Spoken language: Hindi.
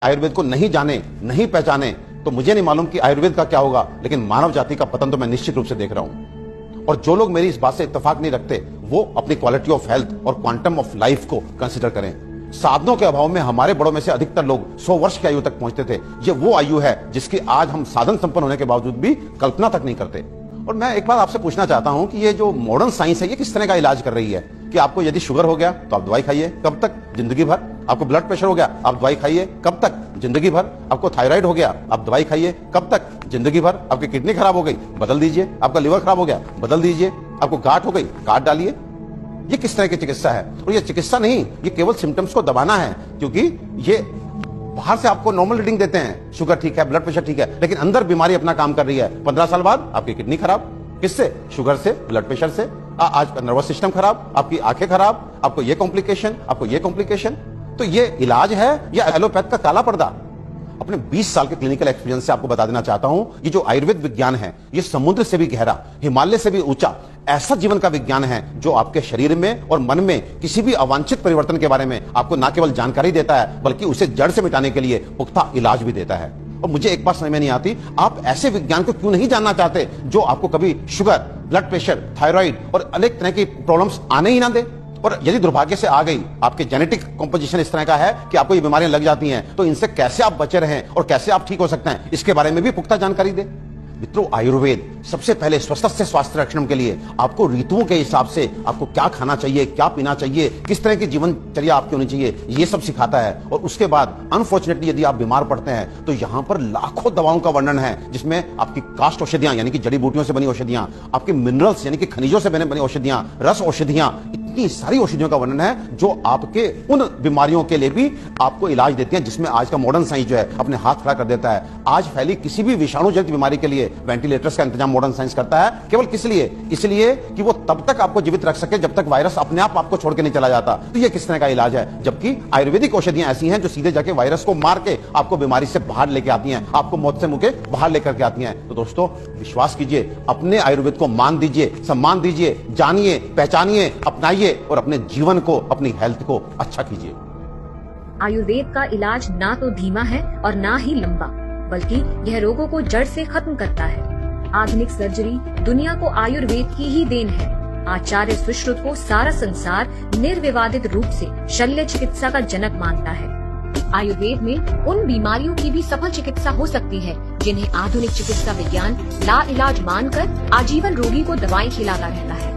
आयुर्वेद को नहीं जाने, नहीं पहचाने, तो मुझे नहीं मालूम कि आयुर्वेद का क्या होगा, लेकिन मानव जाति का पतन तो मैं निश्चित रूप से देख रहा हूं। और जो लोग मेरी इस बात से इत्तेफाक नहीं रखते, वो अपनी क्वालिटी ऑफ हेल्थ और क्वांटम ऑफ लाइफ को कंसिडर करें। साधनों के अभाव में हमारे बड़ों में से अधिकतर लोग 100 वर्ष की आयु तक पहुंचते थे। ये वो आयु है जिसकी आज हम साधन संपन्न होने के बावजूद भी कल्पना तक नहीं करते। और मैं एक बात आपसे पूछना चाहता हूं कि ये जो मॉडर्न साइंस है, ये किस तरह का इलाज कर रही है कि आपको यदि शुगर हो गया तो आप दवाई खाइए, कब तक? जिंदगी भर। आपको ब्लड प्रेशर हो गया, आप दवाई खाइए, कब तक? जिंदगी भर। आपको थायराइड हो गया, आप दवाई खाइए, कब तक? जिंदगी भर। आपकी किडनी खराब हो गई, बदल दीजिए। आपका लिवर खराब हो गया, बदल दीजिए। आपको गांठ हो गई, काट डालिए। ये किस तरह की चिकित्सा है? और ये चिकित्सा नहीं, ये केवल सिम्टम्स को दबाना है, क्योंकि ये बाहर से आपको नॉर्मल रीडिंग देते हैं, शुगर ठीक है, ब्लड प्रेशर ठीक है, लेकिन अंदर बीमारी अपना काम कर रही है। 15 साल बाद आपकी किडनी खराब, किससे? शुगर से, ब्लड प्रेशर से। आज नर्वस सिस्टम खराब, आपकी आंखें खराब, आपको ये कॉम्प्लिकेशन, आपको ये कॉम्प्लिकेशन। तो ये इलाज है या एलोपैथ का काला पर्दा? अपने 20 साल के क्लिनिकल एक्सपीरियंस से आपको बता देना चाहता हूं, ये जो आयुर्वेद विज्ञान है, ये समुद्र से भी गहरा, हिमालय से भी ऊंचा ऐसा जीवन का विज्ञान है जो आपके शरीर में और मन में किसी भी अवांछित परिवर्तन के बारे में आपको न केवल जानकारी देता है, बल्कि उसे जड़ से मिटाने के लिए पुख्ता इलाज भी देता है। और मुझे एक बात समझ में नहीं आती, आप ऐसे विज्ञान को क्यों नहीं जानना चाहते जो आपको कभी शुगर, ब्लड प्रेशर, थायराइड और अनेक तरह की प्रॉब्लम्स आने ही ना दे। और यदि दुर्भाग्य से आ गई, आपके जेनेटिक कंपोजिशन इस तरह का है कि आपको ये बीमारियां लग जाती हैं, तो इनसे कैसे आप बचे रहें और कैसे आप ठीक हो सकते हैं, इसके बारे में भी पुख्ता जानकारी दे। मित्रों, आयुर्वेद सबसे पहले स्वस्थ से स्वास्थ्य रक्षण के लिए आपको ऋतुओं के हिसाब से आपको क्या खाना चाहिए, क्या पीना चाहिए, किस तरह की जीवनचर्या आपकी होनी चाहिए, ये सब सिखाता है। और उसके बाद अनफॉर्चुनेटली यदि आप बीमार पड़ते हैं तो यहाँ पर लाखों दवाओं का वर्णन है, जिसमें आपकी कास्ट औषधियां यानी कि जड़ी बूटियों से बनी औषधियां, आपके मिनरल्स यानी कि खनिजों से बनी औषधियां, रस औषधियां, इतनी सारी औषधियों का वर्णन है जो आपके उन बीमारियों के लिए भी आपको इलाज देती हैं, जिसमें आज का मॉडर्न साइंस जो है अपने हाथ खड़ा कर देता है। आज फैली किसी भी विषाणु जनित बीमारी के लिए वेंटिलेटर्स का इंतजाम मॉडर्न साइंस करता है, केवल किस लिए? इसलिए कि वो तब तक आपको जीवित रख सके जब तक वायरस अपने आप आपको छोड़ के नहीं चला जाता। तो ये किस तरह का इलाज है? जबकि आयुर्वेदिक औषधियां ऐसी हैं जो सीधे जाके वायरस को मार के आपको बीमारी से बाहर लेके आती हैं, आपको मौत से मुंह के बाहर लेकर के आती हैं। तो दोस्तों, विश्वास कीजिए, अपने आयुर्वेद को मान दीजिए, सम्मान दीजिए, जानिए, पहचानिए, अपनाइए और अपने जीवन को, अपनी हेल्थ को अच्छा कीजिए। आयुर्वेद का इलाज ना तो धीमा है और ना ही लंबा, बल्कि यह रोगों को जड़ से खत्म करता है। आधुनिक सर्जरी दुनिया को आयुर्वेद की ही देन है। आचार्य सुश्रुत को सारा संसार निर्विवादित रूप से शल्य चिकित्सा का जनक मानता है। आयुर्वेद में उन बीमारियों की भी सफल चिकित्सा हो सकती है जिन्हें आधुनिक चिकित्सा विज्ञान ला इलाज मानकर आजीवन रोगी को दवाएं खिलाता रहता है।